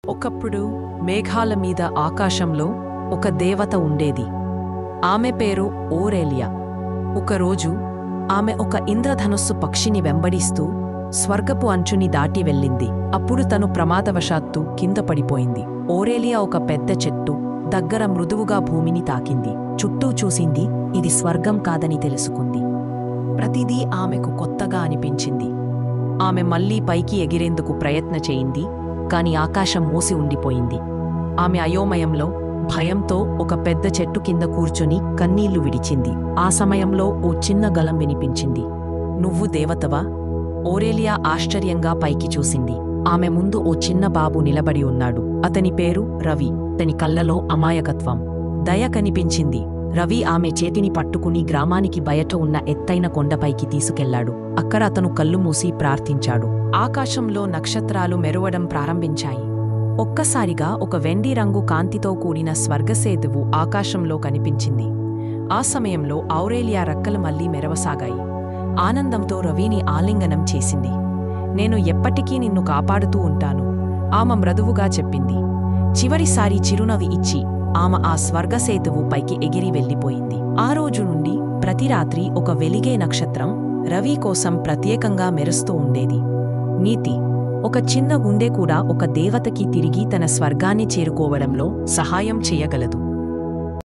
ఒకప్పుడు మేఘాల మీద ఆకాశంలో ఒక దేవత ఉండేది. ఆమె పేరు ఓరేలియా. ఒకరోజు ఆమె ఒక ఇంద్రధనుస్సు పక్షిని వెంబడిస్తూ స్వర్గపు అంచుని దాటి వెళ్ళింది. అప్పుడు తను ప్రమాదవశాత్తు కింద పడిపోయింది. ఓరేలియా ఒక పెద్ద చెట్టు దగ్గర మృదువుగా భూమిని తాకింది. చుట్టూ చూసింది. ఇది స్వర్గం కాదని తెలుసుకుంది. ప్రతిదీ ఆమెకు కొత్తగా అనిపించింది. ఆమె మళ్లీ పైకి ఎగిరేందుకు ప్రయత్న చేయింది. కాని ఆకాశం మూసి ఉండిపోయింది. ఆమె అయోమయంలో భయంతో ఒక పెద్ద చెట్టు కింద కూర్చుని కన్నీళ్లు విడిచింది. ఆ సమయంలో ఓ చిన్న గళం వినిపించింది. నువ్వు దేవతవా? ఓరేలియా ఆశ్చర్యంగా పైకి చూసింది. ఆమె ముందు ఓ చిన్న బాబు నిలబడి ఉన్నాడు. అతని పేరు రవి. అతని కళ్లలో అమాయకత్వం, దయ కనిపించింది. రవి ఆమె చేతిని పట్టుకుని గ్రామానికి బయట ఉన్న ఎత్తైన కొండపైకి తీసుకెళ్లాడు. అక్కడ అతను కళ్ళు మూసి ప్రార్థించాడు. ఆకాశంలో నక్షత్రాలు మెరువడం ప్రారంభించాయి. ఒక్కసారిగా ఒక వెండి రంగు కాంతితో కూడిన స్వర్గసేతువు ఆకాశంలో కనిపించింది. ఆ సమయంలో ఔరేలియా రెక్కలు మళ్లీ మెరవసాగాయి. ఆనందంతో రవిని ఆలింగనం చేసింది. నేను ఎప్పటికీ నిన్ను కాపాడుతూ ఉంటాను, ఆమె మృదువుగా చెప్పింది. చివరిసారి చిరునవ్వు ఇచ్చి ఆమె ఆ స్వర్గసేతువు పైకి ఎగిరి వెళ్ళిపోయింది. ఆ రోజు నుండి ప్రతి రాత్రి ఒక వెలిగే నక్షత్రం రవి కోసం ప్రత్యేకంగా మెరుస్తూ ఉండేది. నీతి: ఒక చిన్న గుండె కూడా ఒక దేవతకి తిరిగి తన స్వర్గాన్ని చేరుకోవడంలో సహాయం చేయగలదు.